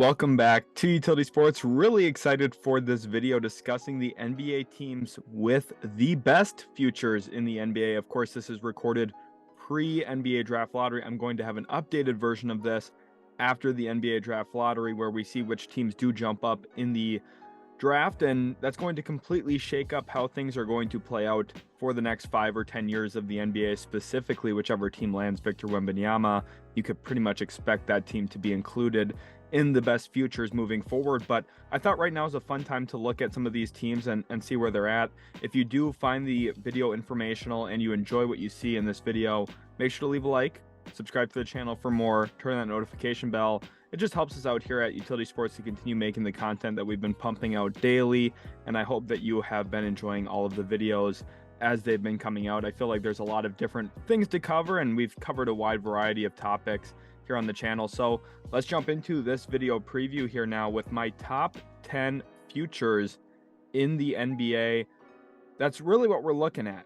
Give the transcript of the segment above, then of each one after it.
Welcome back to Utility Sports. Really excited for this video discussing the NBA teams with the best futures in the NBA. Of course, this is recorded pre-NBA draft lottery. I'm going to have an updated version of this after the NBA draft lottery where we see which teams do jump up in the draft, and that's going to completely shake up how things are going to play out for the next 5 or 10 years of the NBA, specifically whichever team lands Victor Wembanyama. You could pretty much expect that team to be included in the best futures moving forward. But I thought right now is a fun time to look at some of these teams and see where they're at. If you do find the video informational and you enjoy what you see in this video, make sure to leave a like, subscribe to the channel for more, turn that notification bell. It just helps us out here at Utility Sports to continue making the content that we've been pumping out daily, and I hope that you have been enjoying all of the videos as they've been coming out. I feel like there's a lot of different things to cover, and we've covered a wide variety of topics here on the channel. So let's jump into this video preview here now with my top 10 futures in the NBA. That's really what we're looking at.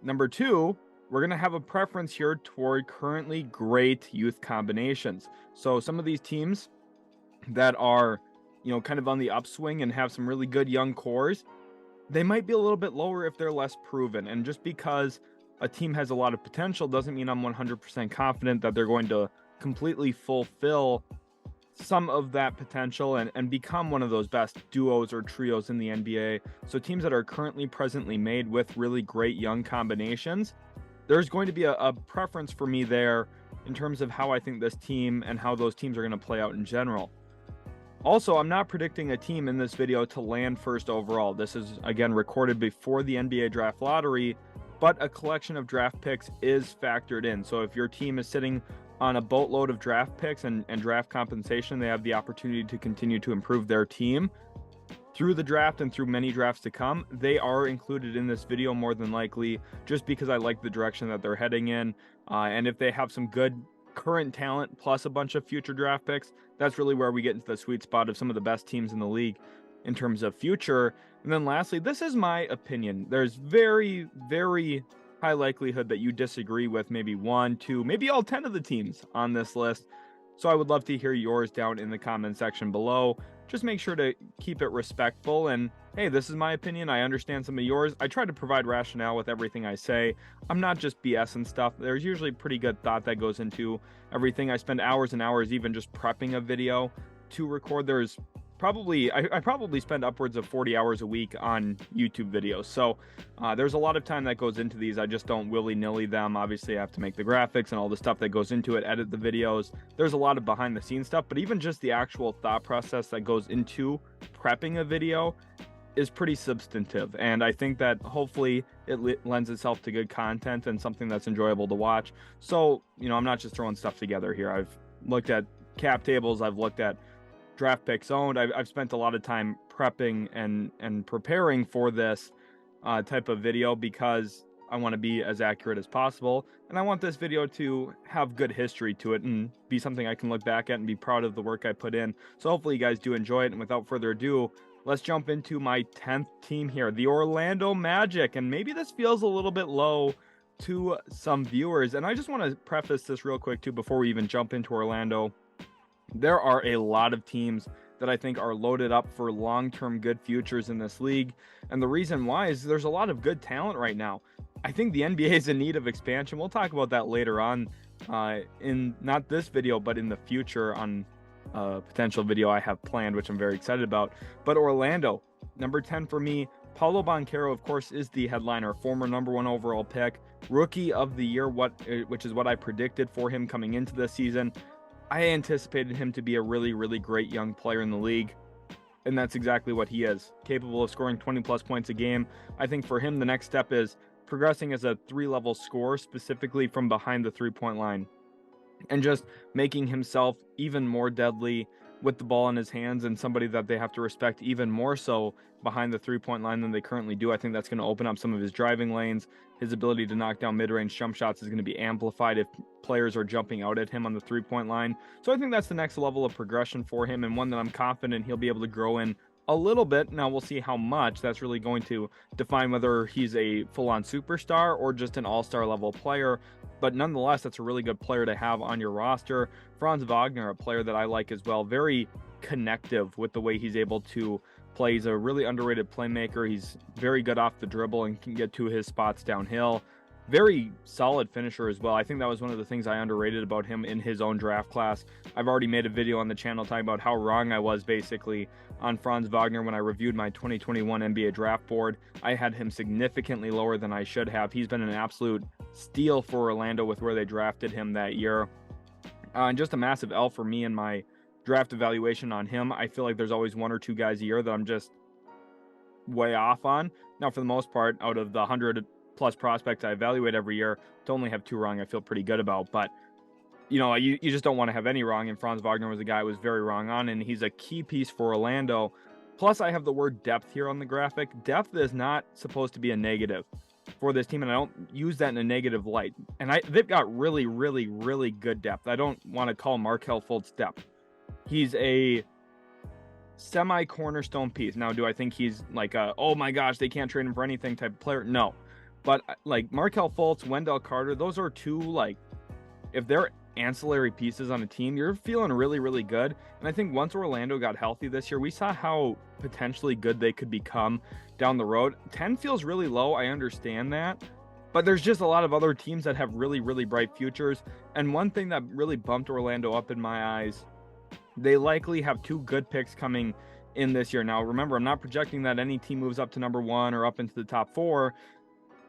Number 2, we're going to have a preference here toward currently great youth combinations. So some of these teams that are, kind of on the upswing and have some really good young cores, they might be a little bit lower if they're less proven. And just because a team has a lot of potential doesn't mean I'm 100% confident that they're going to completely fulfill some of that potential and become one of those best duos or trios in the NBA. So teams that are currently presently made with really great young combinations, there's going to be a preference for me there in terms of how I think this team and how those teams are going to play out in general. Also, I'm not predicting a team in this video to land first overall. This is, again, recorded before the NBA draft lottery, but a collection of draft picks is factored in. So if your team is sitting on a boatload of draft picks and draft compensation, they have the opportunity to continue to improve their team through the draft and through many drafts to come. They are included in this video more than likely, just because I like the direction that they're heading in. And if they have some good current talent plus a bunch of future draft picks, that's really where we get into the sweet spot of some of the best teams in the league in terms of future. And then lastly, this is my opinion. There's very, very high likelihood that you disagree with maybe 1, 2, maybe all 10 of the teams on this list. So I would love to hear yours down in the comment section below. Just make sure to keep it respectful. And hey, this is my opinion. I understand some of yours. I try to provide rationale with everything I say. I'm not just BS and stuff. There's usually pretty good thought that goes into everything. I spend hours and hours even just prepping a video to record. There's probably, I probably spend upwards of 40 hours a week on YouTube videos. So there's a lot of time that goes into these. I just don't willy-nilly them. Obviously, I have to make the graphics and all the stuff that goes into it, edit the videos. There's a lot of behind-the-scenes stuff, but even just the actual thought process that goes into prepping a video is pretty substantive. And I think that hopefully it lends itself to good content and something that's enjoyable to watch. So, I'm not just throwing stuff together here. I've looked at cap tables. I've looked at draft picks owned. I've spent a lot of time prepping and preparing for this type of video because I want to be as accurate as possible, and I want this video to have good history to it and be something I can look back at and be proud of the work I put in. So hopefully you guys do enjoy it, and without further ado, let's jump into my 10th team here, the Orlando Magic. And maybe this feels a little bit low to some viewers, and I just want to preface this real quick too before we even jump into Orlando. There are a lot of teams that I think are loaded up for long-term good futures in this league. And the reason why is there's a lot of good talent right now. I think the NBA is in need of expansion. We'll talk about that later on in not this video, but in the future on a potential video I have planned, which I'm very excited about. But Orlando, number 10 for me. Paolo Banchero, of course, is the headliner, former number 1 overall pick, rookie of the year, which is what I predicted for him coming into this season. I anticipated him to be a really, really great young player in the league, and that's exactly what he is, capable of scoring 20-plus points a game. I think for him, the next step is progressing as a 3-level scorer, specifically from behind the three-point line, and just making himself even more deadly with the ball in his hands and somebody that they have to respect even more so behind the three-point line than they currently do. I think that's going to open up some of his driving lanes. His ability to knock down mid-range jump shots is going to be amplified if players are jumping out at him on the three-point line. So I think that's the next level of progression for him, and one that I'm confident he'll be able to grow in a little bit. Now we'll see how much. That's really going to define whether he's a full-on superstar or just an all-star level player. But nonetheless, that's a really good player to have on your roster. Franz Wagner, a player that I like as well. Very connective with the way he's able to play. He's a really underrated playmaker. He's very good off the dribble and can get to his spots downhill. Very solid finisher as well. I think that was one of the things I underrated about him in his own draft class. I've already made a video on the channel talking about how wrong I was basically on Franz Wagner when I reviewed my 2021 NBA draft board. I had him significantly lower than I should have. He's been an absolute steal for Orlando with where they drafted him that year. And just a massive L for me in my draft evaluation on him. I feel like there's always one or two guys a year that I'm just way off on. Now, for the most part, out of the 100 plus prospects I evaluate every year, to only have 2 wrong, I feel pretty good about. But, you know, you just don't want to have any wrong. And Franz Wagner was a guy I was very wrong on, and he's a key piece for Orlando. Plus, I have the word depth here on the graphic. Depth is not supposed to be a negative for this team, and I don't use that in a negative light. And they've got really, really, really good depth. I don't want to call Markelle Fultz depth. He's a semi-cornerstone piece. Now, do I think he's like a, oh my gosh, they can't trade him for anything type of player? No. But like Markelle Fultz, Wendell Carter, those are two, like, if they're ancillary pieces on a team, you're feeling really, really good. And I think once Orlando got healthy this year, we saw how potentially good they could become down the road. 10 feels really low. I understand that. But there's just a lot of other teams that have really, really bright futures. And one thing that really bumped Orlando up in my eyes, they likely have 2 good picks coming in this year. Now, remember, I'm not projecting that any team moves up to number 1 or up into the top 4.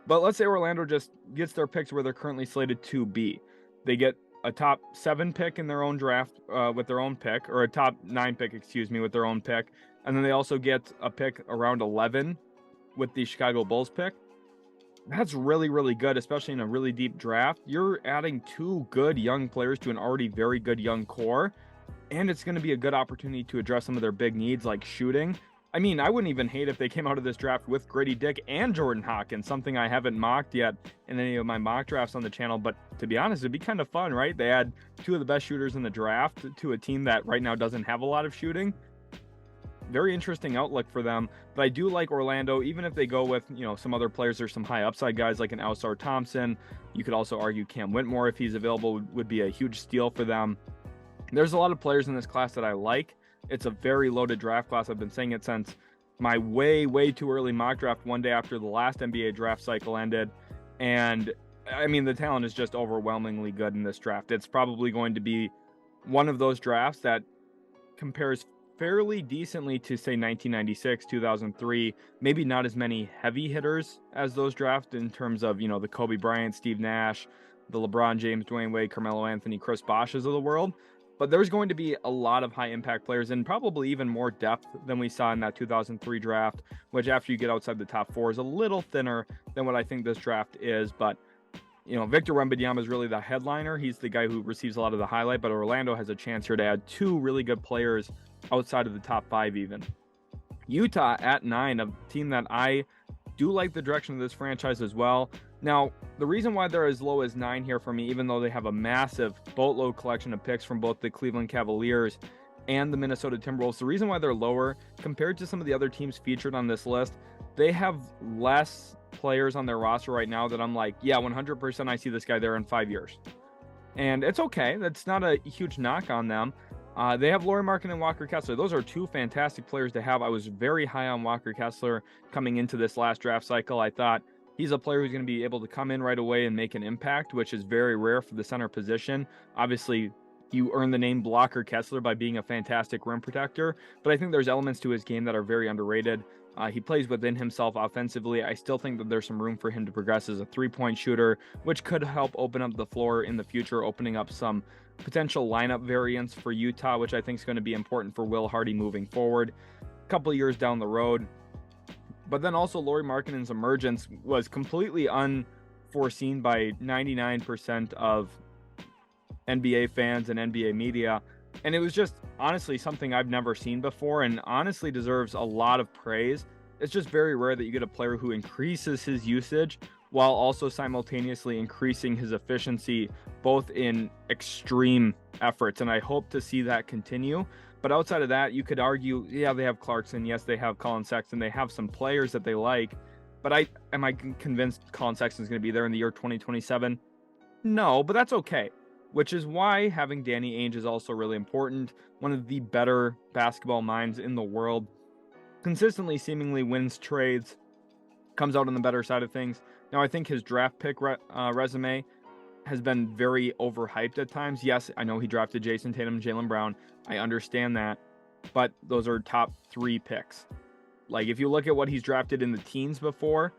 But let's say Orlando just gets their picks where they're currently slated to be. They get a top 7 pick in their own draft with their own pick, or a top 9 pick, excuse me, with their own pick. And then they also get a pick around 11 with the Chicago Bulls pick. That's really, really good, especially in a really deep draft. You're adding 2 good young players to an already very good young core. And it's going to be a good opportunity to address some of their big needs like shooting. I mean, I wouldn't even hate if they came out of this draft with Grady Dick and Jordan Hawkins, something I haven't mocked yet in any of my mock drafts on the channel. But to be honest, it'd be kind of fun, right? They add 2 of the best shooters in the draft to a team that right now doesn't have a lot of shooting. Very interesting outlook for them. But I do like Orlando, even if they go with, you know, some other players. There's some high upside guys like an Ausar Thompson. You could also argue Cam Whitmore, if he's available, would be a huge steal for them. There's a lot of players in this class that I like. It's a very loaded draft class. I've been saying it since my way too early mock draft one day after the last NBA draft cycle ended. And I mean, the talent is just overwhelmingly good in this draft. It's probably going to be one of those drafts that compares fairly decently to, say, 1996, 2003. Maybe not as many heavy hitters as those drafts in terms of, you know, the Kobe Bryant, Steve Nash, the LeBron James, Dwayne Wade, Carmelo Anthony, Chris Bosh's of the world. But there's going to be a lot of high impact players and probably even more depth than we saw in that 2003 draft, which after you get outside the top 4 is a little thinner than what I think this draft is. But, you know, Victor Wembanyama is really the headliner. He's the guy who receives a lot of the highlight, but Orlando has a chance here to add 2 really good players outside of the top 5 even. Utah at 9, a team that I do like the direction of this franchise as well. Now, the reason why they're as low as 9 here for me, even though they have a massive boatload collection of picks from both the Cleveland Cavaliers and the Minnesota Timberwolves, the reason why they're lower compared to some of the other teams featured on this list, they have less players on their roster right now that I'm like, yeah, 100% I see this guy there in 5 years. And it's okay. That's not a huge knock on them. They have Lauri Markkanen and Walker Kessler. Those are 2 fantastic players to have. I was very high on Walker Kessler coming into this last draft cycle. I thought he's a player who's going to be able to come in right away and make an impact, which is very rare for the center position. Obviously, you earn the name Blocker Kessler by being a fantastic rim protector, but I think there's elements to his game that are very underrated. He plays within himself offensively. I still think that there's some room for him to progress as a 3-point shooter, which could help open up the floor in the future, opening up some potential lineup variants for Utah, which I think is going to be important for Will Hardy moving forward a couple of years down the road. But then also Lauri Markkanen's emergence was completely unforeseen by 99% of NBA fans and NBA media. And it was just honestly something I've never seen before and honestly deserves a lot of praise. It's just very rare that you get a player who increases his usage while also simultaneously increasing his efficiency, both in extreme efforts. And I hope to see that continue. But outside of that, you could argue, yeah, they have Clarkson. Yes, they have Colin Sexton. They have some players that they like. But am I convinced Colin Sexton is going to be there in the year 2027? No, but that's okay. which is why having Danny Ainge is also really important. One of the better basketball minds in the world, consistently seemingly wins trades, comes out on the better side of things. Now, I think his draft pick resume has been very overhyped at times. Yes, I know he drafted Jason Tatum, Jaylen Brown. I understand that, but those are top 3 picks. Like, if you look at what he's drafted in the teens before,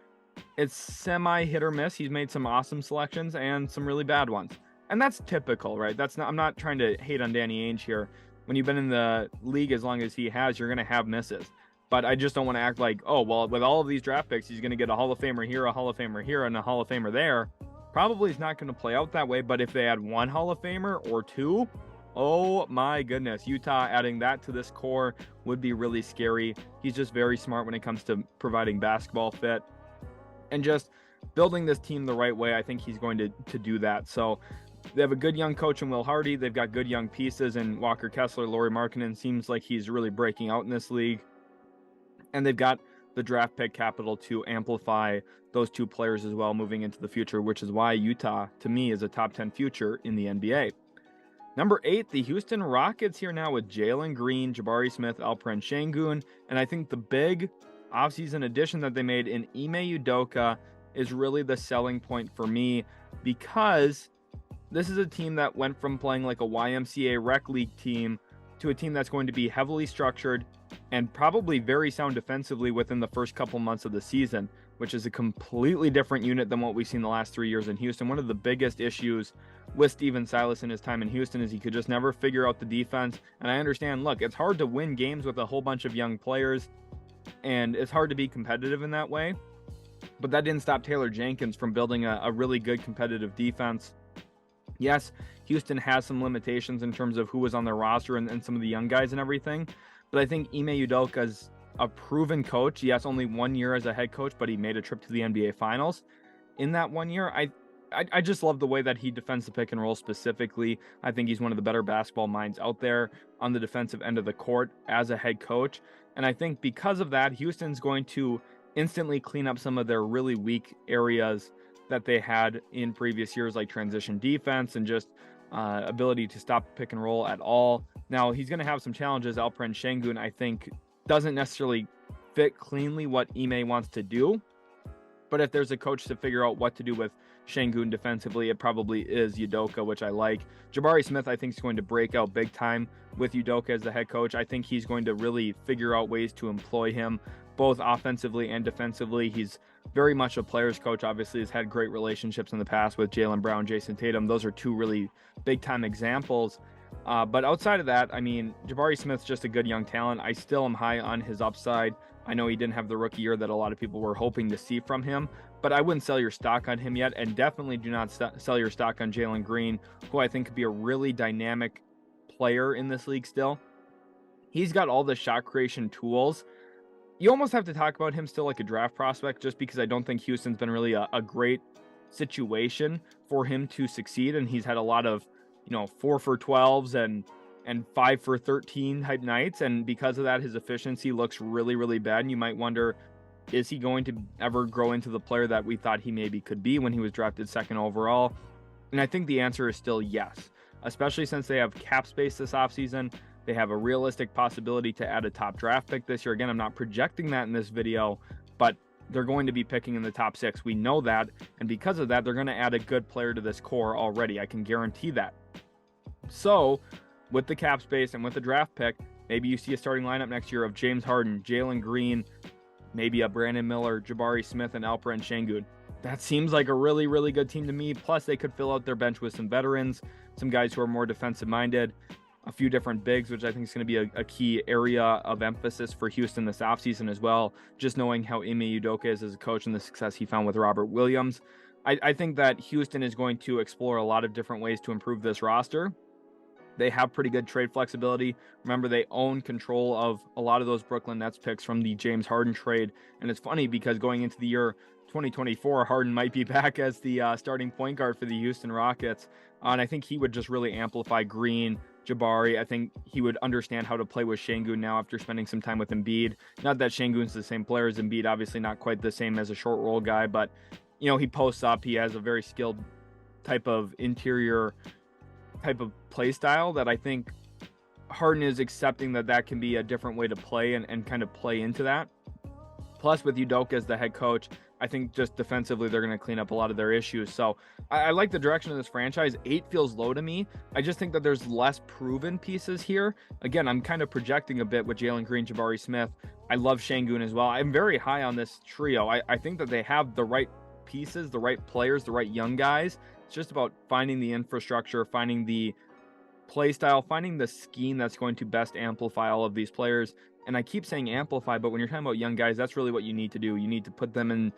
it's semi hit or miss. He's made some awesome selections and some really bad ones. And that's typical, right? I'm not trying to hate on Danny Ainge here. When you've been in the league as long as he has, you're going to have misses. But I just don't want to act like, oh, well, with all of these draft picks, he's going to get a Hall of Famer here, a Hall of Famer here, and a Hall of Famer there. Probably is not going to play out that way. But if they add 1 Hall of Famer or 2, oh my goodness, Utah adding that to this core would be really scary. He's just very smart when it comes to providing basketball fit and just building this team the right way. I think he's going to do that. So they have a good young coach in Will Hardy. They've got good young pieces in Walker Kessler. Lauri Markkanen seems like he's really breaking out in this league. And they've got the draft pick capital to amplify those 2 players as well moving into the future, which is why Utah, to me, is a top 10 future in the NBA. Number 8, the Houston Rockets here now with Jalen Green, Jabari Smith, Alperen Sengun. And I think the big offseason addition that they made in Ime Udoka is really the selling point for me, because this is a team that went from playing like a YMCA rec league team to a team that's going to be heavily structured and probably very sound defensively within the first couple months of the season, which is a completely different unit than what we've seen the last 3 years in Houston. One of the biggest issues with Steven Silas in his time in Houston is he could just never figure out the defense. And I understand, look, it's hard to win games with a whole bunch of young players, and it's hard to be competitive in that way. But that didn't stop Taylor Jenkins from building a really good competitive defense. Yes, Houston has some limitations in terms of who was on their roster and some of the young guys and everything. But I think Ime Udoka's a proven coach. Yes, only 1 year as a head coach, but he made a trip to the NBA Finals. In that 1 year, I just love the way that he defends the pick and roll specifically. I think he's one of the better basketball minds out there on the defensive end of the court as a head coach. And I think because of that, Houston's going to instantly clean up some of their really weak areas that they had in previous years, like transition defense and just ability to stop pick and roll at all. Now, he's going to have some challenges. Alperen Sengun, I think, doesn't necessarily fit cleanly what Ime wants to do. But if there's a coach to figure out what to do with Sengun defensively, it probably is Udoka, which I like. Jabari Smith, I think, is going to break out big time with Udoka as the head coach. I think he's going to really figure out ways to employ him both offensively and defensively. He's very much a player's coach. Obviously, has had great relationships in the past with Jaylen Brown, Jason Tatum. Those are 2 really big-time examples. But outside of that, I mean, Jabari Smith's just a good young talent. I still am high on his upside. I know he didn't have the rookie year that a lot of people were hoping to see from him, but I wouldn't sell your stock on him yet, and definitely do not sell your stock on Jalen Green, who I think could be a really dynamic player in this league still. He's got all the shot creation tools. You almost have to talk about him still like a draft prospect, just because I don't think Houston's been really a great situation for him to succeed, and he's had a lot of 4 for 12s and 5 for 13 type nights, and because of that, his efficiency looks really, really bad. And you might wonder, is he going to ever grow into the player that we thought he maybe could be when he was drafted 2nd overall? And I think the answer is still yes, especially since they have cap space this offseason. They have a realistic possibility to add a top draft pick this year. Again, I'm not projecting that in this video, but they're going to be picking in the top 6. We know that, and because of that, they're going to add a good player to this core already. I can guarantee that. So, with the cap space and with the draft pick, maybe you see a starting lineup next year of James Harden, Jalen Green, maybe a Brandon Miller, Jabari Smith, and Alperen Sengun. That seems like a really, really good team to me. Plus, they could fill out their bench with some veterans, some guys who are more defensive-minded, a few different bigs, which I think is going to be a key area of emphasis for Houston this offseason as well, just knowing how Ime Udoka is as a coach and the success he found with Robert Williams. I think that Houston is going to explore a lot of different ways to improve this roster. They have pretty good trade flexibility. Remember, they own control of a lot of those Brooklyn Nets picks from the James Harden trade. And it's funny because going into the year 2024, Harden might be back as the starting point guard for the Houston Rockets. And I think he would just really amplify Green, Jabari. I think he would understand how to play with Sengun now after spending some time with Embiid. Not that Sengun's the same player as Embiid, obviously not quite the same as a short roll guy, but he posts up. He has a very skilled type of interior type of play style that I think Harden is accepting that can be a different way to play and kind of play into that. Plus, with Udoka as the head coach, I think just defensively, they're going to clean up a lot of their issues. So I like the direction of this franchise. 8 feels low to me. I just think that there's less proven pieces here. Again, I'm kind of projecting a bit with Jalen Green, Jabari Smith. I love Şengün as well. I'm very high on this trio. I think that they have the right pieces, the right players, the right young guys. It's just about finding the infrastructure, finding the play style, finding the scheme that's going to best amplify all of these players. And I keep saying amplify, but when you're talking about young guys, that's really what you need to do. You need to put them in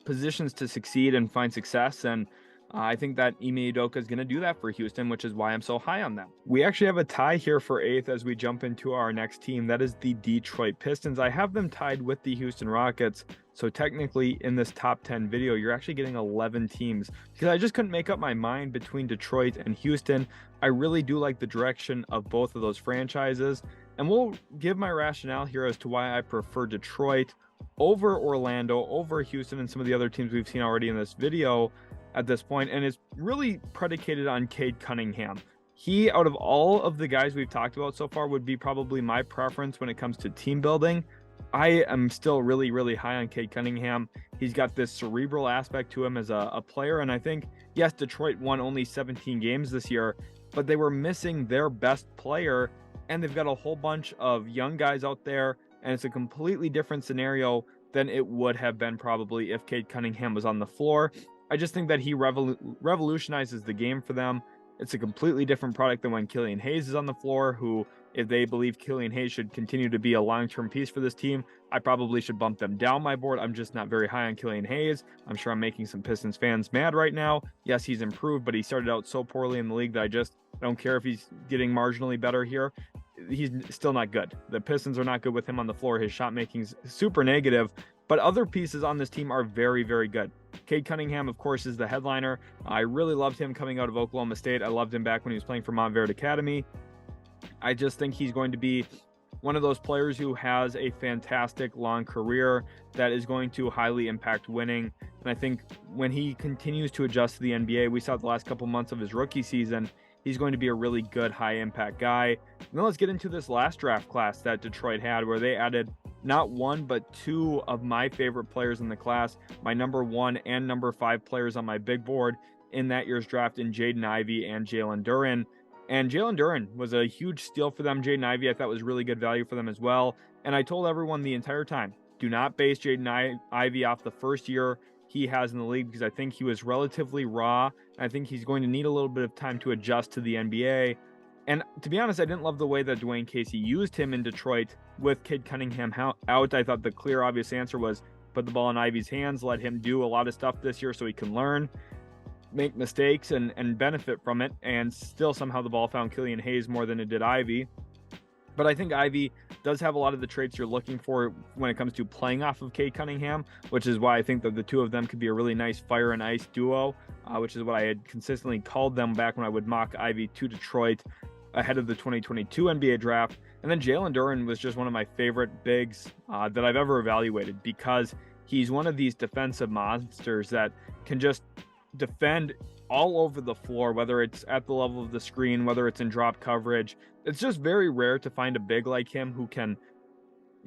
positions to succeed and find success. And I think that Ime Udoka is going to do that for Houston, which is why I'm so high on them. We actually have a tie here for 8th as we jump into our next team. That is the Detroit Pistons. I have them tied with the Houston Rockets. So technically in this top 10 video, you're actually getting 11 teams because I just couldn't make up my mind between Detroit and Houston. I really do like the direction of both of those franchises. And we'll give my rationale here as to why I prefer Detroit over Orlando, over Houston, and some of the other teams we've seen already in this video at this point. And it's really predicated on Cade Cunningham. He, out of all of the guys we've talked about so far, would be probably my preference when it comes to team building. I am still really, really high on Cade Cunningham. He's got this cerebral aspect to him as a player. And I think, yes, Detroit won only 17 games this year, but they were missing their best player. And they've got a whole bunch of young guys out there. And it's a completely different scenario than it would have been probably if Cade Cunningham was on the floor. I just think that he revolutionizes the game for them. It's a completely different product than when Killian Hayes is on the floor, who, if they believe Killian Hayes should continue to be a long-term piece for this team, I probably should bump them down my board. I'm just not very high on Killian Hayes. I'm sure I'm making some Pistons fans mad right now. Yes, he's improved, but he started out so poorly in the league that I don't care if he's getting marginally better here. He's still not good. The Pistons are not good with him on the floor. His shot making is super negative, but other pieces on this team are very, very good. Cade Cunningham, of course, is the headliner. I really loved him coming out of Oklahoma State. I loved him back when he was playing for Montverde Academy. I just think he's going to be one of those players who has a fantastic long career that is going to highly impact winning. And I think when he continues to adjust to the NBA, we saw the last couple months of his rookie season, he's going to be a really good high impact guy. And then let's get into this last draft class that Detroit had, where they added not one, but 2 of my favorite players in the class, my number 1 and number 5 players on my big board in that year's draft in Jaden Ivey and Jalen Duren. And Jalen Duren was a huge steal for them. Jaden Ivey, I thought, was really good value for them as well. And I told everyone the entire time, do not base Jaden Ivey off the first year he has in the league, because I think he was relatively raw. I think he's going to need a little bit of time to adjust to the NBA. And to be honest, I didn't love the way that Dwayne Casey used him in Detroit with Cade Cunningham out. I thought the clear, obvious answer was put the ball in Ivey's hands, let him do a lot of stuff this year so he can learn, make mistakes, and benefit from it. And still somehow the ball found Killian Hayes more than it did Ivey. But I think Ivey does have a lot of the traits you're looking for when it comes to playing off of Cade Cunningham, which is why I think that the 2 of them could be a really nice fire and ice duo, which is what I had consistently called them back when I would mock Ivey to Detroit ahead of the 2022 NBA draft. And then Jalen Duren was just one of my favorite bigs that I've ever evaluated, because he's one of these defensive monsters that can just defend all over the floor, whether it's at the level of the screen, whether it's in drop coverage. It's just very rare to find a big like him who can,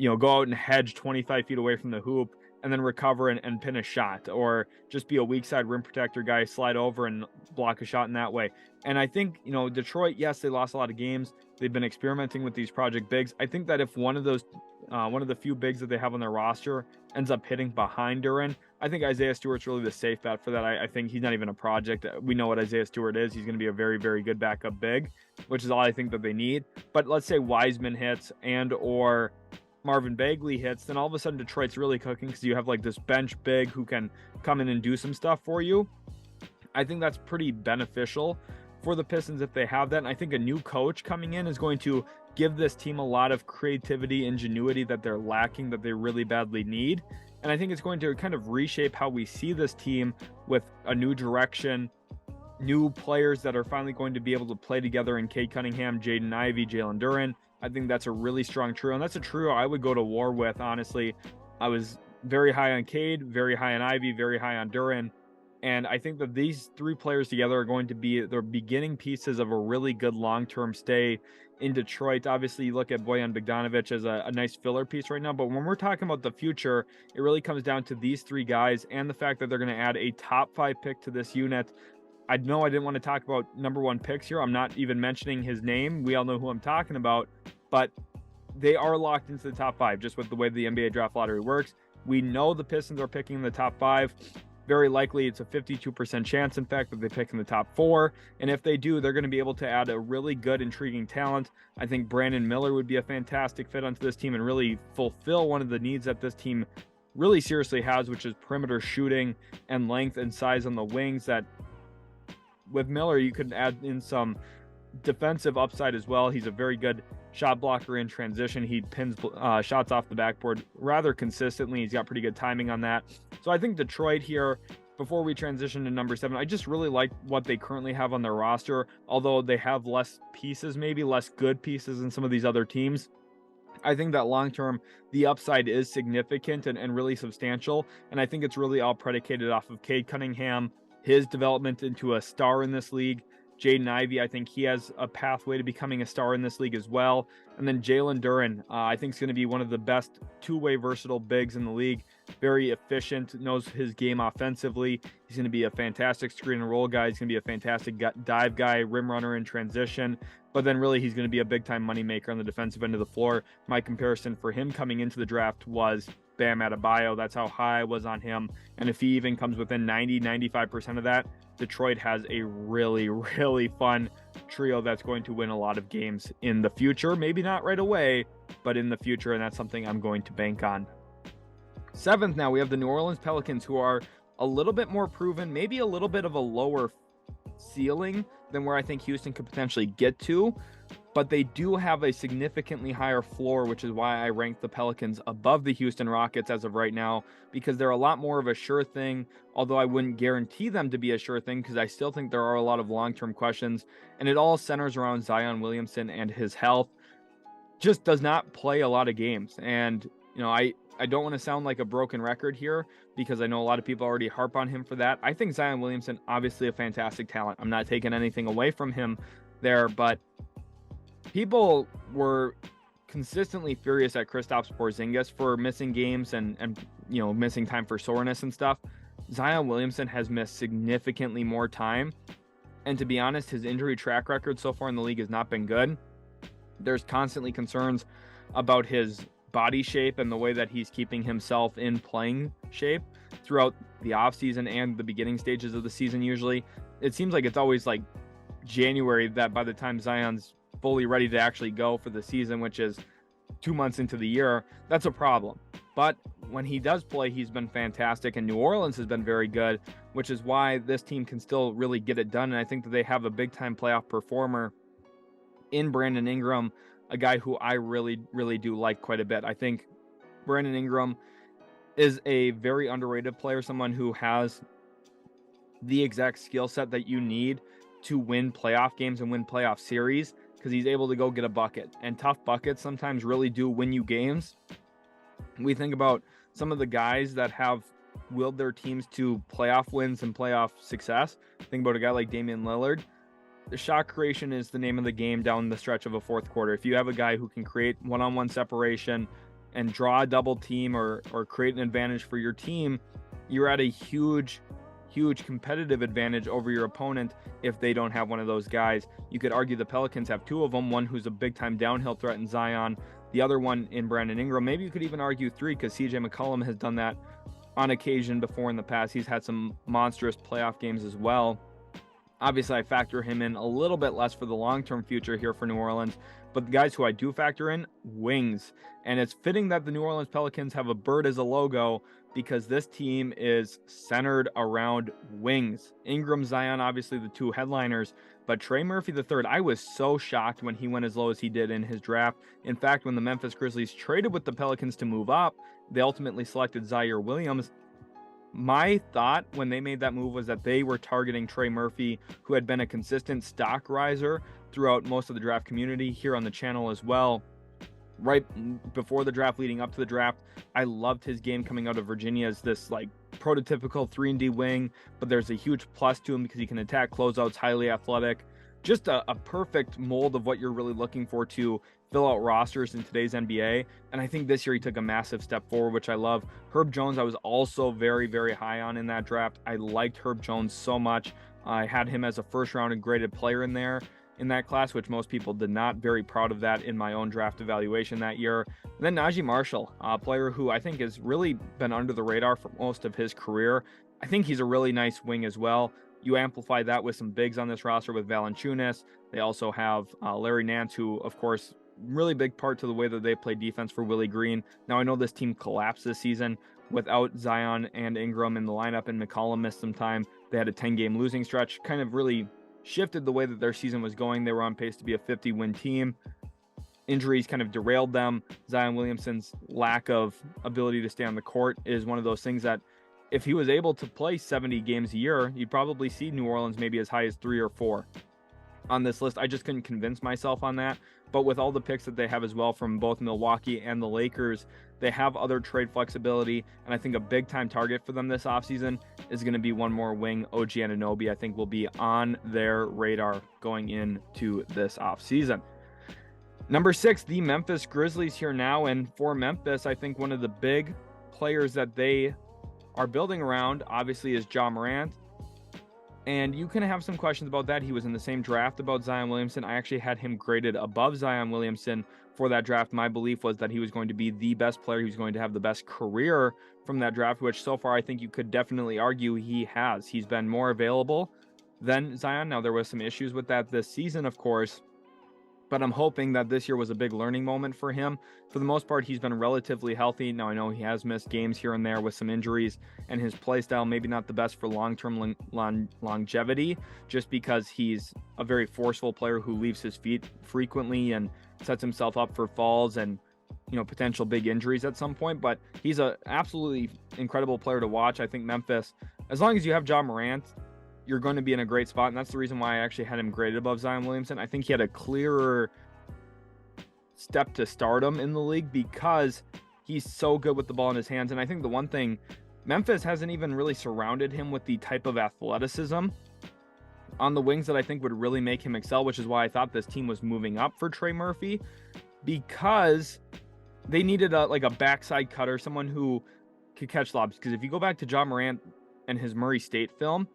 go out and hedge 25 feet away from the hoop and then recover and pin a shot, or just be a weak side rim protector guy, slide over and block a shot in that way. And I think, Detroit, yes, they lost a lot of games. They've been experimenting with these project bigs. I think that if one of the few bigs that they have on their roster ends up hitting behind Duren, I think Isaiah Stewart's really the safe bet for that. I think he's not even a project. We know what Isaiah Stewart is. He's going to be a very, very good backup big, which is all I think that they need. But let's say Wiseman hits and or Marvin Bagley hits, then all of a sudden Detroit's really cooking, because you have like this bench big who can come in and do some stuff for you. I think that's pretty beneficial for the Pistons if they have that. And I think a new coach coming in is going to give this team a lot of creativity, ingenuity that they're lacking, that they really badly need. And I think it's going to kind of reshape how we see this team with a new direction, new players that are finally going to be able to play together in Cade Cunningham, Jaden Ivey, Jalen Duren. I think that's a really strong trio, and that's a trio I would go to war with, honestly. I was very high on Cade, very high on Ivey, very high on Duren, And I think that these three players together are going to be the beginning pieces of a really good long-term stay in Detroit. Obviously, you look at Bojan Bogdanovic as a nice filler piece right now, but when we're talking about the future, it really comes down to these three guys and the fact that they're going to add a top 5 pick to this unit. I know I didn't want to talk about number 1 picks here. I'm not even mentioning his name. We all know who I'm talking about, but they are locked into the top 5 just with the way the NBA draft lottery works. We know the Pistons are picking in the top 5. Very likely it's a 52% chance, in fact, that they pick in the top 4. And if they do, they're going to be able to add a really good, intriguing talent. I think Brandon Miller would be a fantastic fit onto this team and really fulfill one of the needs that this team really seriously has, which is perimeter shooting and length and size on the wings. That with Miller, you could add in some defensive upside as well. He's a very good shot blocker in transition. He pins shots off the backboard rather consistently. He's got pretty good timing on that. So I think Detroit here, before we transition to number 7, I just really like what they currently have on their roster. Although they have less pieces, maybe less good pieces than some of these other teams, I think that long-term, the upside is significant and really substantial. And I think it's really all predicated off of Cade Cunningham, his development into a star in this league. Jaden Ivey, I think he has a pathway to becoming a star in this league as well. And then Jalen Duren, I think is going to be one of the best two-way versatile bigs in the league. Very efficient, knows his game offensively. He's going to be a fantastic screen and roll guy. He's going to be a fantastic dive guy, rim runner in transition. But then really he's going to be a big-time moneymaker on the defensive end of the floor. My comparison for him coming into the draft was Bam Adebayo. That's how high I was on him. And if he even comes within 95% of that, Detroit has a really, really fun trio that's going to win a lot of games in the future. Maybe not right away, but in the future, and that's something I'm going to bank on. 7th, now we have the New Orleans Pelicans, who are a little bit more proven, maybe a little bit of a lower ceiling than where I think Houston could potentially get to, but they do have a significantly higher floor, which is why I rank the Pelicans above the Houston Rockets as of right now, because they're a lot more of a sure thing, although I wouldn't guarantee them to be a sure thing because I still think there are a lot of long-term questions, and it all centers around Zion Williamson and his health. Just does not play a lot of games, and you know, I don't want to sound like a broken record here because I know a lot of people already harp on him for that. I think Zion Williamson, obviously a fantastic talent. I'm not taking anything away from him there, but people were consistently furious at Kristaps Porzingis for missing games and you know, missing time for soreness and stuff. Zion Williamson has missed significantly more time, and to be honest, his injury track record so far in the league has not been good. There's constantly concerns about his body shape and the way that he's keeping himself in playing shape throughout the offseason and the beginning stages of the season. Usually it seems like it's always like January that by the time Zion's fully ready to actually go for the season, which is 2 months into the year, that's a problem. But when he does play, he's been fantastic, and New Orleans has been very good, which is why this team can still really get it done. And I think that they have a big-time playoff performer in Brandon Ingram, a guy who I really, really do like quite a bit. I think Brandon Ingram is a very underrated player, someone who has the exact skill set that you need to win playoff games and win playoff series, because he's able to go get a bucket, and tough buckets sometimes really do win you games. We think about some of the guys that have willed their teams to playoff wins and playoff success. Think about a guy like Damian Lillard. The shot creation is the name of the game down the stretch of a fourth quarter. If you have a guy who can create one-on-one separation and draw a double team or create an advantage for your team, you're at a huge competitive advantage over your opponent if they don't have one of those guys. You could argue the Pelicans have 2 of them, one who's a big-time downhill threat in Zion, the other one in Brandon Ingram. Maybe you could even argue 3, because CJ McCollum has done that on occasion before in the past. He's had some monstrous playoff games as well. Obviously, I factor him in a little bit less for the long-term future here for New Orleans, but the guys who I do factor in, wings. And it's fitting that the New Orleans Pelicans have a bird as a logo, because this team is centered around wings. Ingram, Zion, obviously the 2 headliners, but Trey Murphy III, I was so shocked when he went as low as he did in his draft. In fact, when the Memphis Grizzlies traded with the Pelicans to move up, they ultimately selected Zaire Williams. My thought when they made that move was that they were targeting Trey Murphy, who had been a consistent stock riser throughout most of the draft community here on the channel as well. Right before the draft, leading up to the draft, I loved his game coming out of Virginia as this like prototypical 3-and-D wing, but there's a huge plus to him because he can attack closeouts, highly athletic. Just a perfect mold of what you're really looking for to fill out rosters in today's NBA. And I think this year he took a massive step forward, which I love. Herb Jones, I was also very, very high on in that draft. I liked Herb Jones so much. I had him as a first-round and graded player in that class, which most people did not. Very proud of that in my own draft evaluation that year. And then Najee Marshall, a player who I think has really been under the radar for most of his career. I think he's a really nice wing as well. You amplify that with some bigs on this roster with Valanciunas. They also have Larry Nance, who, of course, really big part to the way that they play defense for Willie Green. Now, I know this team collapsed this season without Zion and Ingram in the lineup, and McCollum missed some time. They had a 10-game losing stretch, kind of really shifted the way that their season was going. They were on pace to be a 50-win team. Injuries kind of derailed them. Zion Williamson's lack of ability to stay on the court is one of those things that if he was able to play 70 games a year, you'd probably see New Orleans maybe as high as 3 or 4 on this list. I just couldn't convince myself on that. But with all the picks that they have as well from both Milwaukee and the Lakers, they have other trade flexibility. And I think a big time target for them this offseason is going to be one more wing. OG Anunoby, I think, will be on their radar going into this offseason. Number 6, the Memphis Grizzlies here now. And for Memphis, I think one of the big players that they are building around, obviously, is Ja Morant. And you can have some questions about that. He was in the same draft about Zion Williamson. I actually had him graded above Zion Williamson for that draft. My belief was that he was going to be the best player. He was going to have the best career from that draft, which so far I think you could definitely argue he has. He's been more available than Zion. Now, there was some issues with that this season, of course, but I'm hoping that this year was a big learning moment for him. For the most part, he's been relatively healthy. Now, I know he has missed games here and there with some injuries, and his play style maybe not the best for long-term longevity, just because he's a very forceful player who leaves his feet frequently and sets himself up for falls and, you know, potential big injuries at some point. But he's an absolutely incredible player to watch. I think Memphis, as long as you have Ja Morant, you're going to be in a great spot, and that's the reason why I actually had him graded above Zion Williamson. I think he had a clearer step to stardom in the league because he's so good with the ball in his hands. And I think the one thing, Memphis hasn't even really surrounded him with the type of athleticism on the wings that I think would really make him excel, which is why I thought this team was moving up for Trey Murphy, because they needed a backside cutter, someone who could catch lobs. Because if you go back to Ja Morant and his Murray State film,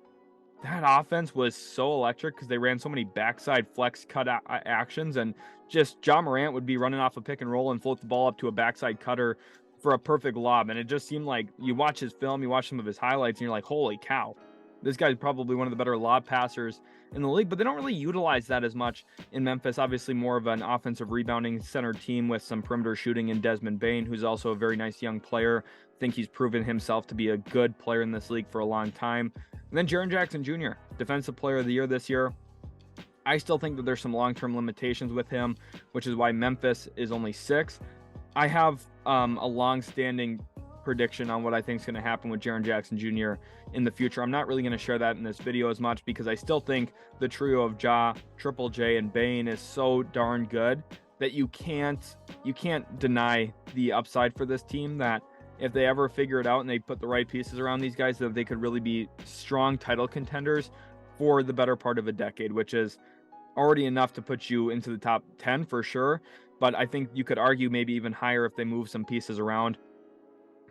that offense was so electric because they ran so many backside flex cut actions, and just Ja Morant would be running off a pick and roll and float the ball up to a backside cutter for a perfect lob. And it just seemed like you watch his film, you watch some of his highlights, and you're like, holy cow, this guy's probably one of the better lob passers in the league. But they don't really utilize that as much in Memphis. Obviously more of an offensive rebounding center team with some perimeter shooting in Desmond Bane, who's also a very nice young player. I think he's proven himself to be a good player in this league for a long time. And then Jaren Jackson Jr., Defensive Player of the Year this year. I still think that there's some long-term limitations with him, which is why Memphis is only 6. I have a long-standing prediction on what I think is going to happen with Jaren Jackson Jr. in the future. I'm not really going to share that in this video as much because I still think the trio of Ja, Triple J, and Bane is so darn good that you can't deny the upside for this team, that if they ever figure it out and they put the right pieces around these guys, that they could really be strong title contenders for the better part of a decade, which is already enough to put you into the top 10 for sure. But I think you could argue maybe even higher if they move some pieces around,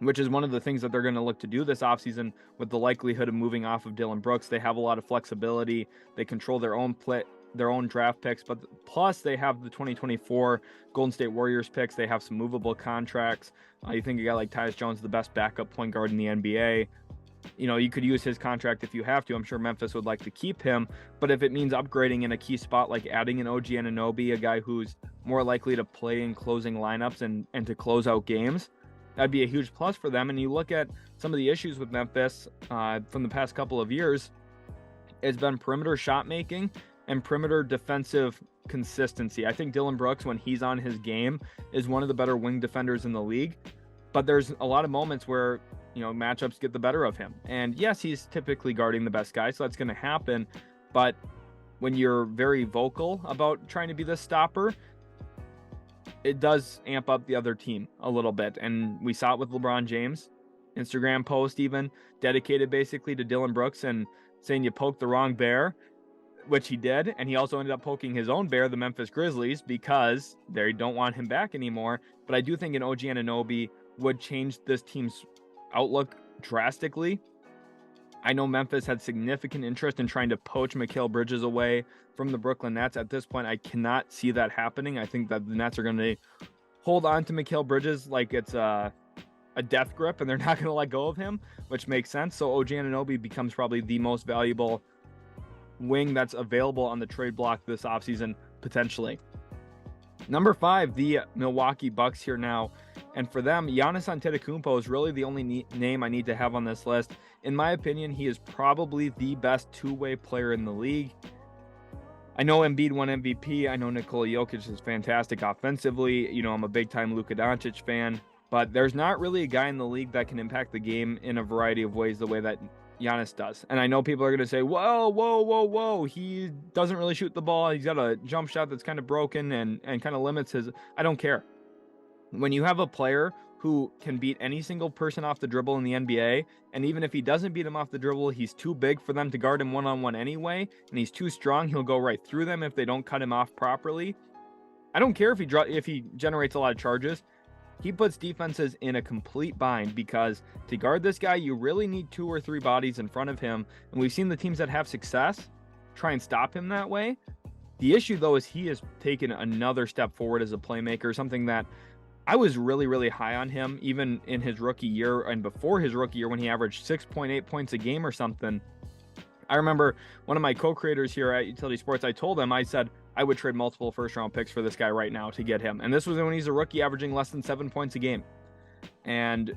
which is one of the things that they're going to look to do this offseason with the likelihood of moving off of Dillon Brooks. They have a lot of flexibility. They control their own draft picks, but plus they have the 2024 Golden State Warriors picks. They have some movable contracts. You think a guy like Tyus Jones, the best backup point guard in the NBA, you know, you could use his contract if you have to. I'm sure Memphis would like to keep him, but if it means upgrading in a key spot, like adding an OG Anunoby, a guy who's more likely to play in closing lineups and to close out games, that'd be a huge plus for them. And you look at some of the issues with Memphis from the past couple of years, it's been perimeter shot making and perimeter defensive consistency. I think Dillon Brooks, when he's on his game, is one of the better wing defenders in the league, but there's a lot of moments where, you know, matchups get the better of him. And yes, he's typically guarding the best guy, so that's going to happen. But when you're very vocal about trying to be the stopper, it does amp up the other team a little bit. And we saw it with LeBron James Instagram post even dedicated basically to Dylan Brooks and saying you poked the wrong bear, which he did. And he also ended up poking his own bear, the Memphis Grizzlies, because they don't want him back anymore. But I do think an OG Anunoby would change this team's outlook drastically. I know Memphis had significant interest in trying to poach Mikal Bridges away from the Brooklyn Nets. At this point, I cannot see that happening. I think that the Nets are going to hold on to Mikal Bridges like it's a death grip, and they're not going to let go of him, which makes sense. So OG Anunoby becomes probably the most valuable wing that's available on the trade block this offseason, potentially. Number 5, the Milwaukee Bucks here now. And for them, Giannis Antetokounmpo is really the only name I need to have on this list. In my opinion, he is probably the best two-way player in the league. I know Embiid won MVP. I know Nikola Jokic is fantastic offensively. You know, I'm a big-time Luka Doncic fan. But there's not really a guy in the league that can impact the game in a variety of ways the way that Giannis does. And I know people are going to say, whoa, he doesn't really shoot the ball. He's got a jump shot that's kind of broken and kind of limits his... I don't care. When you have a player who can beat any single person off the dribble in the NBA, and even if he doesn't beat him off the dribble, he's too big for them to guard him one-on-one anyway, and he's too strong, he'll go right through them if they don't cut him off properly. I don't care if he generates a lot of charges. He puts defenses in a complete bind, because to guard this guy, you really need 2 or 3 bodies in front of him. And we've seen the teams that have success try and stop him that way. The issue, though, is he has taken another step forward as a playmaker, something that I was really, really high on him, even in his rookie year and before his rookie year when he averaged 6.8 points a game or something. I remember one of my co-creators here at Utility Sports, I told him, I said, I would trade multiple first-round picks for this guy right now to get him. And this was when he's a rookie averaging less than 7 points a game. And,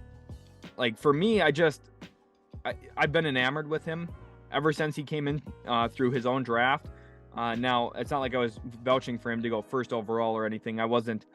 like, for me, I've been enamored with him ever since he came in through his own draft. Now, it's not like I was vouching for him to go first overall or anything. I wasn't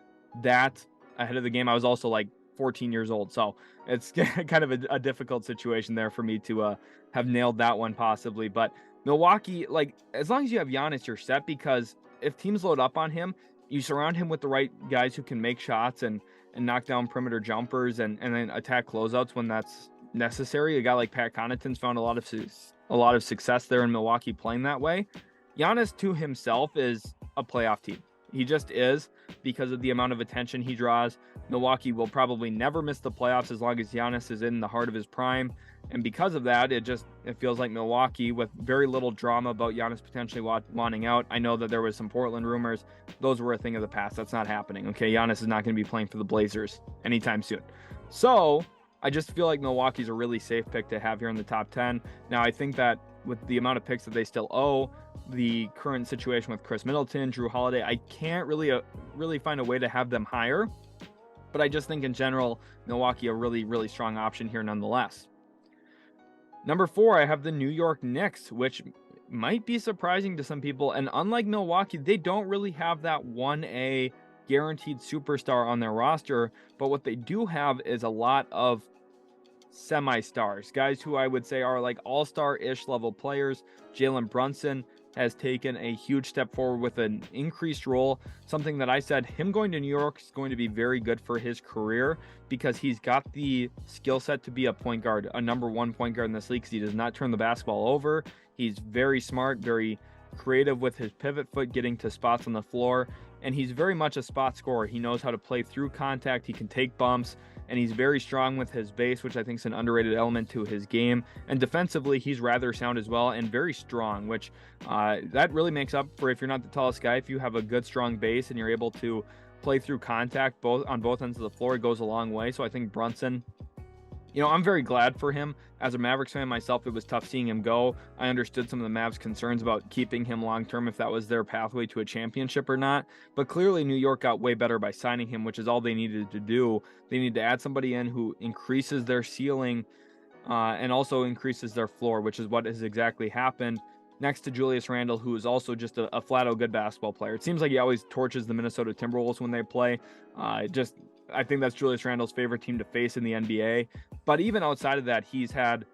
that ahead of the game. I was also, like, 14 years old. So it's kind of a difficult situation there for me to have nailed that one possibly. But Milwaukee, like, as long as you have Giannis, you're set, because if teams load up on him, you surround him with the right guys who can make shots and knock down perimeter jumpers and then attack closeouts when that's necessary. A guy like Pat Connaughton's found a lot of success there in Milwaukee playing that way. Giannis to himself is a playoff team. He just is, because of the amount of attention he draws. Milwaukee will probably never miss the playoffs as long as Giannis is in the heart of his prime. And because of that, it feels like Milwaukee, with very little drama about Giannis potentially wanting out. I know that there was some Portland rumors. Those were a thing of the past. That's not happening. Okay, Giannis is not going to be playing for the Blazers anytime soon. So I just feel like Milwaukee's a really safe pick to have here in the top 10. Now, I think that with the amount of picks that they still owe, the current situation with Chris Middleton, Drew Holiday, I can't really find a way to have them higher. But I just think in general, Milwaukee a really, really strong option here nonetheless. Number 4, I have the New York Knicks, which might be surprising to some people. And unlike Milwaukee, they don't really have that 1A guaranteed superstar on their roster. But what they do have is a lot of semi-stars, guys who I would say are like all-star-ish level players. Jalen Brunson has taken a huge step forward with an increased role, something that I said him going to New York is going to be very good for his career, because he's got the skill set to be a point guard, a number 1 point guard in this league, because he does not turn the basketball over. He's very smart, very creative with his pivot foot, getting to spots on the floor, and he's very much a spot scorer. He knows how to play through contact. He can take bumps, and he's very strong with his base, which I think is an underrated element to his game. And defensively, he's rather sound as well and very strong, which that really makes up for, if you're not the tallest guy, if you have a good, strong base and you're able to play through contact on both ends of the floor, it goes a long way. So I think Brunson, you know, I'm very glad for him. As a Mavericks fan myself, it was tough seeing him go. I understood some of the Mavs' concerns about keeping him long-term, if that was their pathway to a championship or not. But clearly, New York got way better by signing him, which is all they needed to do. They need to add somebody in who increases their ceiling and also increases their floor, which is what has exactly happened. Next to Julius Randle, who is also just a flat-out good basketball player. It seems like he always torches the Minnesota Timberwolves when they play. I think that's Julius Randle's favorite team to face in the NBA. But even outside of that, he's had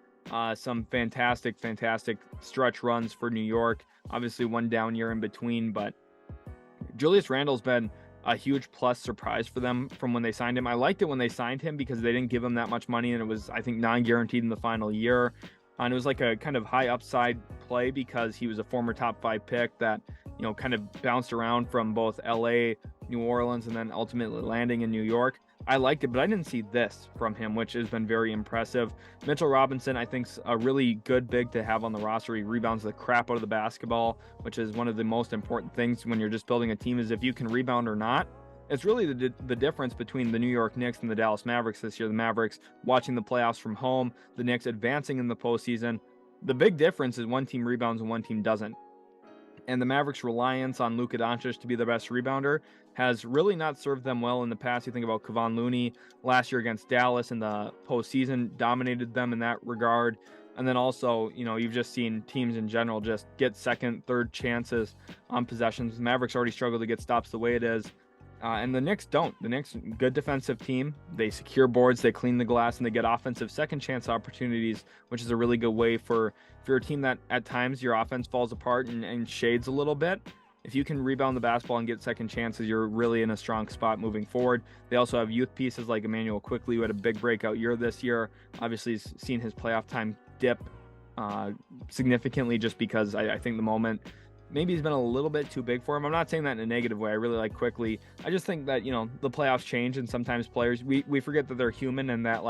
some fantastic stretch runs for New York. Obviously, one down year in between. But Julius Randle's been a huge plus surprise for them from when they signed him. I liked it when they signed him because they didn't give him that much money, and it was, I think, non-guaranteed in the final year. And it was like a kind of high upside play because he was a former top 5 pick that, kind of bounced around from both LA, New Orleans, and then ultimately landing in New York. I liked it, but I didn't see this from him, which has been very impressive. Mitchell Robinson, I think, is a really good big to have on the roster. He rebounds the crap out of the basketball, which is one of the most important things when you're just building a team, is if you can rebound or not. It's really the difference between the New York Knicks and the Dallas Mavericks this year. The Mavericks watching the playoffs from home, the Knicks advancing in the postseason. The big difference is one team rebounds and one team doesn't. And the Mavericks' reliance on Luka Doncic to be the best rebounder has really not served them well in the past. You think about Kevon Looney last year against Dallas in the postseason, dominated them in that regard. And then also, you've just seen teams in general just get second, third chances on possessions. The Mavericks already struggle to get stops the way it is. And the Knicks don't. The Knicks, good defensive team. They secure boards, they clean the glass, and they get offensive second chance opportunities, which is a really good way for if you're a team that at times your offense falls apart and shades a little bit. If you can rebound the basketball and get second chances, you're really in a strong spot moving forward. They also have youth pieces like Emmanuel Quickley, who had a big breakout year this year. Obviously, he's seen his playoff time dip significantly just because I think the moment maybe he's been a little bit too big for him. I'm not saying that in a negative way. I really like Quickley. I just think that, the playoffs change, and sometimes players, we forget that they're human, and that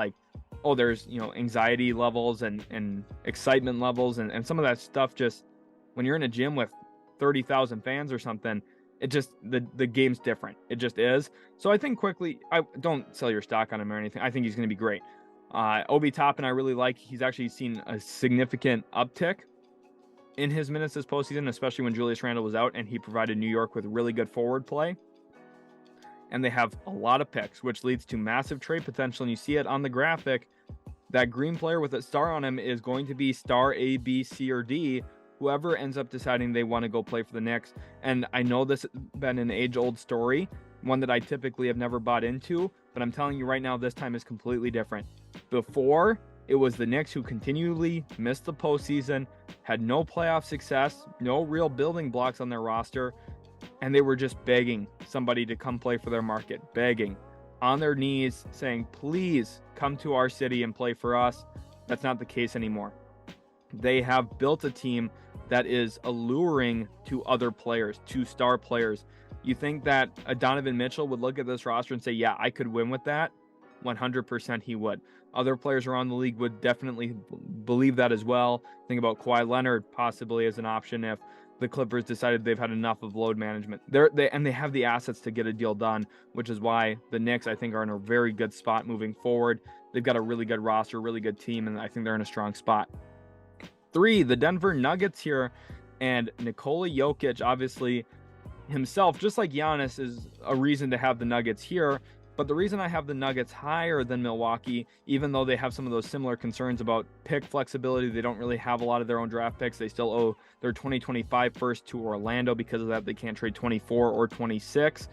there's, anxiety levels and excitement levels and some of that stuff. Just when you're in a gym with 30,000 fans or something, it just, the game's different. It just is. So I think Quickley, I don't sell your stock on him or anything. I think he's going to be great. Obi Toppin, I really like. He's actually seen a significant uptick in his minutes this postseason, especially when Julius Randle was out, and he provided New York with really good forward play. And they have a lot of picks, which leads to massive trade potential. And you see it on the graphic. That green player with a star on him is going to be star A, B, C, or D, whoever ends up deciding they want to go play for the Knicks. And I know this has been an age-old story, one that I typically have never bought into, but I'm telling you right now, this time is completely different. Before, it was the Knicks who continually missed the postseason, had no playoff success, no real building blocks on their roster, and they were just begging somebody to come play for their market, begging on their knees, saying, please come to our city and play for us. That's not the case anymore. They have built a team that is alluring to other players, to star players. You think that a Donovan Mitchell would look at this roster and say, yeah, I could win with that? 100% he would. Other players around the league would definitely believe that as well. Think about Kawhi Leonard possibly as an option if the Clippers decided they've had enough of load management. They have the assets to get a deal done, which is why the Knicks, I think, are in a very good spot moving forward. They've got a really good roster, really good team, and I think they're in a strong spot. 3, the Denver Nuggets here, and Nikola Jokic, obviously himself, just like Giannis, is a reason to have the Nuggets here. But the reason I have the Nuggets higher than Milwaukee, even though they have some of those similar concerns about pick flexibility, they don't really have a lot of their own draft picks. They still owe their 2025 first to Orlando. Because of that, they can't trade 24 or 26.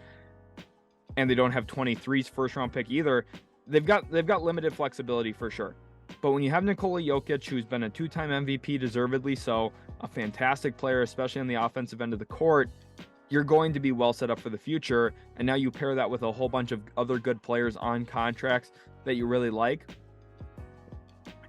And they don't have 23's first round pick either. They've got limited flexibility for sure. But when you have Nikola Jokic, who's been a 2-time MVP, deservedly so, a fantastic player, especially on the offensive end of the court, you're going to be well set up for the future. And now you pair that with a whole bunch of other good players on contracts that you really like.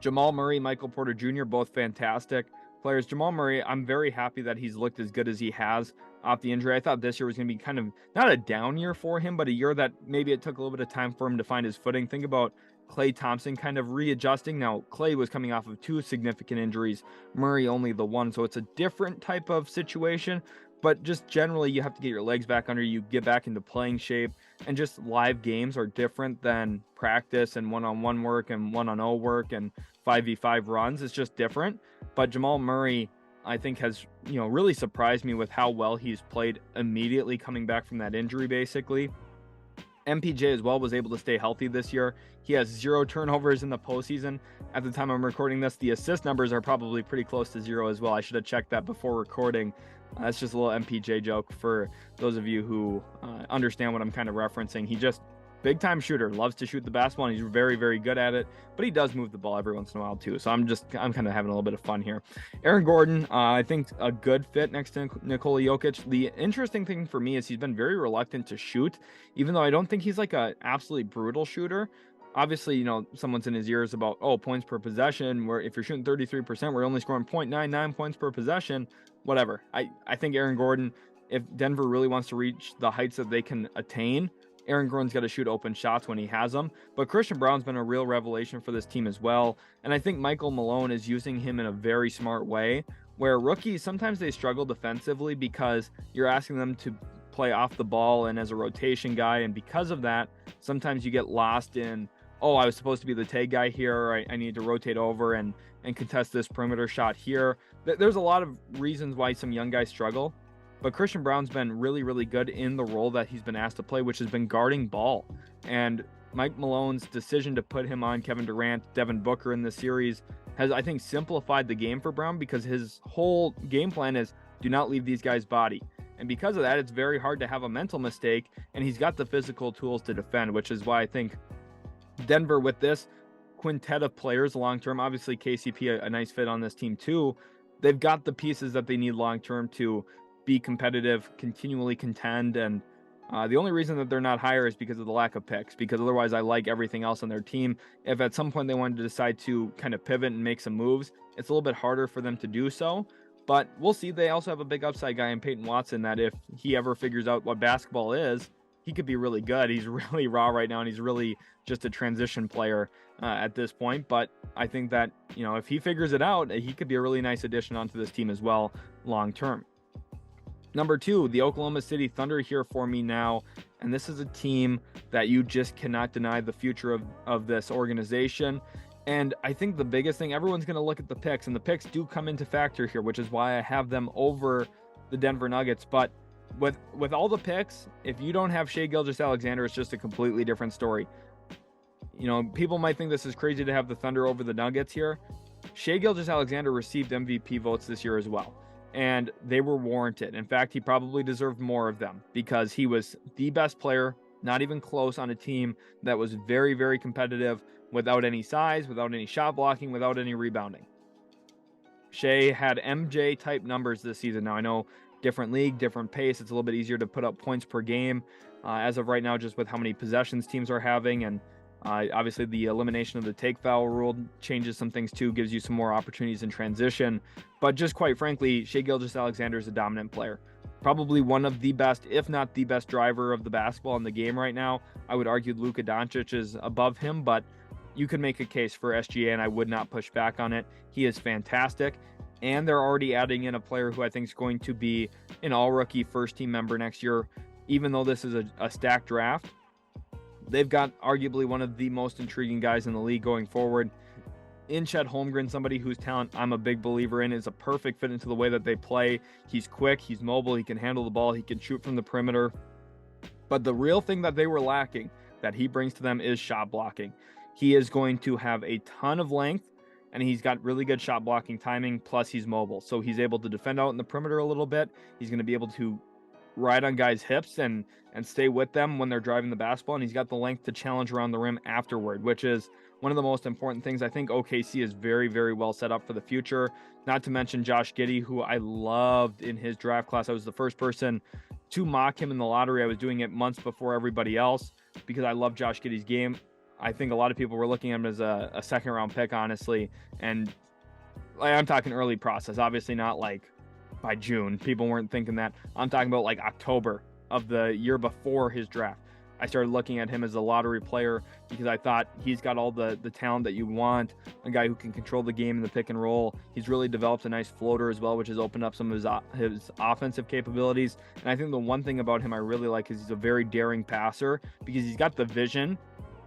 Jamal Murray, Michael Porter Jr., both fantastic players. Jamal Murray, I'm very happy that he's looked as good as he has off the injury. I thought this year was going to be kind of not a down year for him, but a year that maybe it took a little bit of time for him to find his footing. Think about Klay Thompson kind of readjusting. Now, Klay was coming off of 2 significant injuries, Murray only the 1, so it's a different type of situation. But just generally, you have to get your legs back under you, get back into playing shape, and just live games are different than practice and one-on-one work and 1-on-0 work and 5v5 runs. It's just different. But Jamal Murray, I think, has really surprised me with how well he's played immediately coming back from that injury, basically. MPJ as well was able to stay healthy this year. He has 0 turnovers in the postseason. At the time I'm recording this, the assist numbers are probably pretty close to 0 as well. I should have checked that before recording. That's just a little MPJ joke for those of you who understand what I'm kind of referencing. big time shooter, loves to shoot the basketball, and he's very, very good at it, but he does move the ball every once in a while too. So I'm kind of having a little bit of fun here. Aaron Gordon, I think a good fit next to Nikola Jokic. The interesting thing for me is he's been very reluctant to shoot, even though I don't think he's like a absolutely brutal shooter. Obviously, you know, someone's in his ears about, oh, points per possession, where if you're shooting 33%, we're only scoring 0.99 points per possession, whatever. I think Aaron Gordon, if Denver really wants to reach the heights that they can attain, Aaron Gordon's got to shoot open shots when he has them. But Christian Braun's been a real revelation for this team as well. And I think Michael Malone is using him in a very smart way, where rookies, sometimes they struggle defensively because you're asking them to play off the ball and as a rotation guy. And because of that, sometimes you get lost in, oh, I was supposed to be the tag guy here. I need to rotate over and contest this perimeter shot here. There's a lot of reasons why some young guys struggle. But Christian Braun's been really, really good in the role that he's been asked to play, which has been guarding ball. And Mike Malone's decision to put him on Kevin Durant, Devin Booker in this series has, I think, simplified the game for Braun, because his whole game plan is do not leave these guys' body. And because of that, it's very hard to have a mental mistake, and he's got the physical tools to defend, which is why I think Denver, with this quintet of players long-term, obviously KCP, a nice fit on this team too, they've got the pieces that they need long-term to be competitive, continually contend. And the only reason that they're not higher is because of the lack of picks, because otherwise I like everything else on their team. If at some point they wanted to decide to kind of pivot and make some moves, it's a little bit harder for them to do so. But we'll see. They also have a big upside guy in Peyton Watson that if he ever figures out what basketball is, he could be really good. He's really raw right now, and he's really just a transition player at this point. But I think that, you know, if he figures it out, he could be a really nice addition onto this team as well long term. Number 2, the Oklahoma City Thunder here for me now. And this is a team that you just cannot deny the future of this organization. And I think the biggest thing, everyone's going to look at the picks, and the picks do come into factor here, which is why I have them over the Denver Nuggets. But with all the picks, if you don't have Shai Gilgeous-Alexander, it's just a completely different story. You know, people might think this is crazy to have the Thunder over the Nuggets here. Shai Gilgeous-Alexander received MVP votes this year as well, and they were warranted. In fact, he probably deserved more of them because he was the best player, not even close, on a team that was very, very competitive without any size, without any shot blocking, without any rebounding. Shai had MJ type numbers this season. Now I know different league, different pace. It's a little bit easier to put up points per game as of right now, just with how many possessions teams are having. And obviously the elimination of the take foul rule changes some things too, gives you some more opportunities in transition. But just quite frankly, Shai Gilgeous-Alexander is a dominant player. Probably one of the best, if not the best driver of the basketball in the game right now. I would argue Luka Doncic is above him, but you could make a case for SGA, and I would not push back on it. He is fantastic. And they're already adding in a player who I think is going to be an all-rookie first-team member next year. Even though this is a stacked draft, they've got arguably one of the most intriguing guys in the league going forward. In Chet Holmgren, somebody whose talent I'm a big believer in, is a perfect fit into the way that they play. He's quick, he's mobile, he can handle the ball, he can shoot from the perimeter. But the real thing that they were lacking that he brings to them is shot blocking. He is going to have a ton of length, and he's got really good shot blocking timing, plus he's mobile. So he's able to defend out in the perimeter a little bit. He's going to be able to ride on guys' hips and stay with them when they're driving the basketball, and he's got the length to challenge around the rim afterward, which is one of the most important things. I think OKC is very, very well set up for the future. Not to mention Josh Giddey, who I loved in his draft class. I was the first person to mock him in the lottery. I was doing it months before everybody else because I love Josh Giddey's game. I think a lot of people were looking at him as a second-round pick, honestly, and I'm talking early process, obviously not like by June. People weren't thinking that. I'm talking about like October of the year before his draft. I started looking at him as a lottery player because I thought he's got all the talent that you want, a guy who can control the game in the pick and roll. He's really developed a nice floater as well, which has opened up some of his offensive capabilities. And I think the one thing about him I really like is he's a very daring passer because he's got the vision,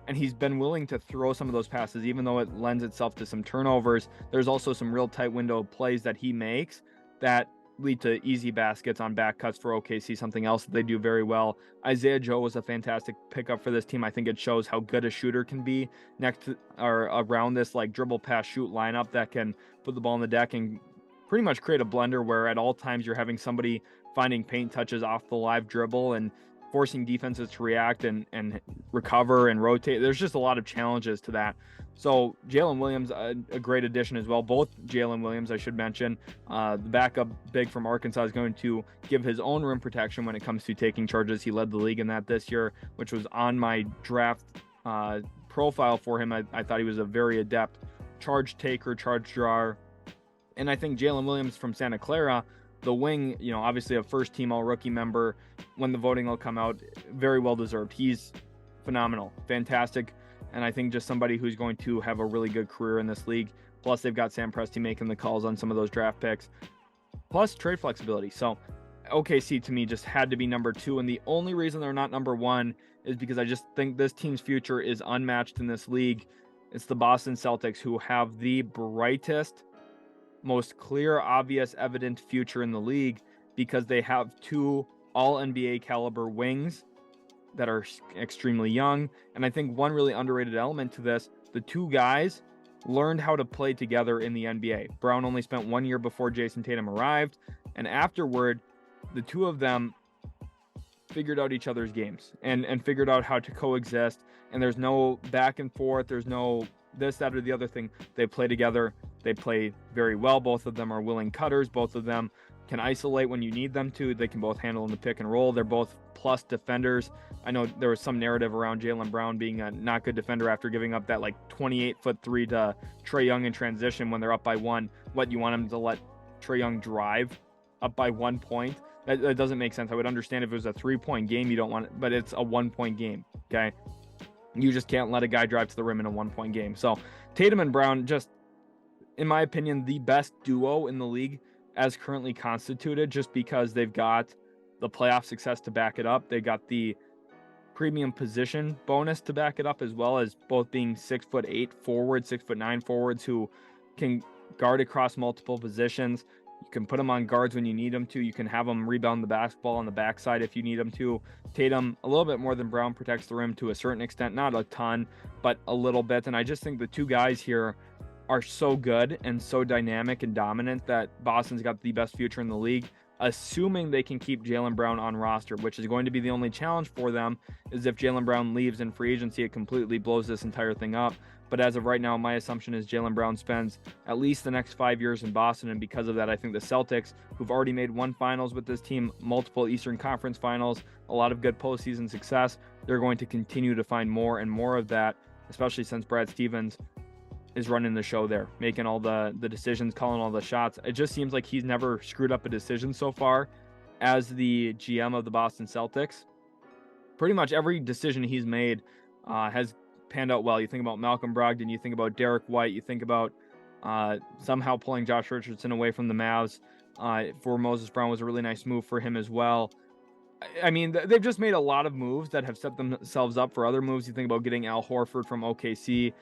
and he's been willing to throw some of those passes, even though it lends itself to some turnovers. There's also some real tight window plays that he makes that lead to easy baskets on back cuts for OKC, something else that they do very well. Isaiah Joe was a fantastic pickup for this team. I think it shows how good a shooter can be next to, or around this like dribble pass shoot lineup that can put the ball on the deck and pretty much create a blender where at all times you're having somebody finding paint touches off the live dribble and forcing defenses to react and recover and rotate. There's just a lot of challenges to that. So Jalen Williams, a great addition as well. Both Jalen Williams, I should mention. The backup big from Arkansas is going to give his own rim protection when it comes to taking charges. He led the league in that this year, which was on my draft profile for him. I thought he was a very adept charge taker, charge drawer. And I think Jalen Williams from Santa Clara, the wing, obviously a first team all rookie member, when the voting will come out, very well deserved. He's phenomenal, fantastic. And I think just somebody who's going to have a really good career in this league. Plus they've got Sam Presti making the calls on some of those draft picks, plus trade flexibility. So OKC to me just had to be number 2. And the only reason they're not number 1 is because I just think this team's future is unmatched in this league. It's the Boston Celtics, who have the brightest, most clear, obvious, evident future in the league, because they have 2 all-NBA caliber wings that are extremely young. And I think one really underrated element to this, the 2 guys learned how to play together in the NBA. Brown only spent 1 year before Jason Tatum arrived, and afterward, the 2 of them figured out each other's games and figured out how to coexist. And there's no back and forth. There's no this, that, or the other thing. They play together. They play very well. Both of them are willing cutters. Both of them can isolate when you need them to. They can both handle in the pick and roll. They're both plus defenders. I know there was some narrative around Jaylen Brown being a not good defender after giving up that 28-foot 3 to Trae Young in transition when they're up by 1. What, you want him to let Trae Young drive up by 1 point? That doesn't make sense. I would understand if it was a 3-point game, you don't want it, but it's a 1-point game, okay? You just can't let a guy drive to the rim in a 1-point game. So Tatum and Brown, just, in my opinion, the best duo in the league as currently constituted, just because they've got the playoff success to back it up. They got the premium position bonus to back it up, as well as both being 6'8" forwards, 6'9" forwards who can guard across multiple positions. You can put them on guards when you need them to. You can have them rebound the basketball on the backside if you need them to. Tatum, a little bit more than Brown, protects the rim to a certain extent. Not a ton, but a little bit. And I just think the 2 guys here are so good and so dynamic and dominant that Boston's got the best future in the league, assuming they can keep Jaylen Brown on roster, which is going to be the only challenge for them. Is if Jaylen Brown leaves in free agency, it completely blows this entire thing up. But as of right now, my assumption is Jaylen Brown spends at least the next 5 years in Boston. And because of that, I think the Celtics, who've already made 1 finals with this team, multiple Eastern Conference finals, a lot of good postseason success, they're going to continue to find more and more of that, especially since Brad Stevens is running the show there, making all the decisions, calling all the shots. It just seems like he's never screwed up a decision so far as the GM of the Boston Celtics. Pretty much every decision he's made has panned out well. You think about Malcolm Brogdon, you think about Derek White, you think about somehow pulling Josh Richardson away from the Mavs for Moses Brown was a really nice move for him as well. I mean, they've just made a lot of moves that have set themselves up for other moves. You think about getting Al Horford from OKC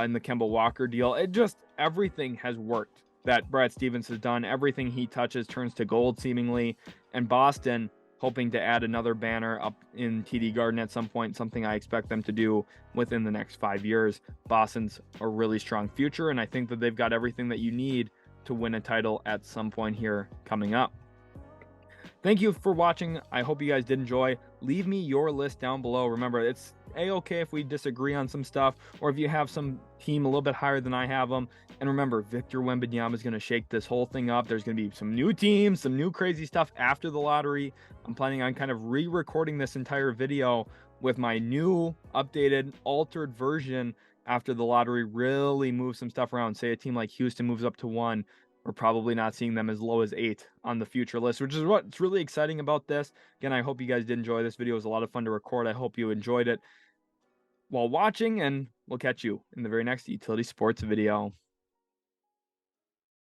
in the Kemba Walker deal. It just, everything has worked that Brad Stevens has done. Everything he touches turns to gold seemingly. And Boston, hoping to add another banner up in TD Garden at some point, something I expect them to do within the next 5 years. Boston's a really strong future, and I think that they've got everything that you need to win a title at some point here coming up. Thank you for watching. I hope you guys did enjoy. Leave me your list down below. Remember, it's a-okay if we disagree on some stuff, or if you have some team a little bit higher than I have them. And remember, Victor Wembanyama is going to shake this whole thing up. There's going to be some new teams, some new crazy stuff after the lottery. I'm planning on kind of re-recording this entire video with my new, updated, altered version after the lottery really moves some stuff around. Say a team like Houston moves up to 1. We're probably not seeing them as low as 8 on the future list, which is what's really exciting about this. Again, I hope you guys did enjoy this video. It was a lot of fun to record. I hope you enjoyed it while watching, and we'll catch you in the very next Utility Sports video.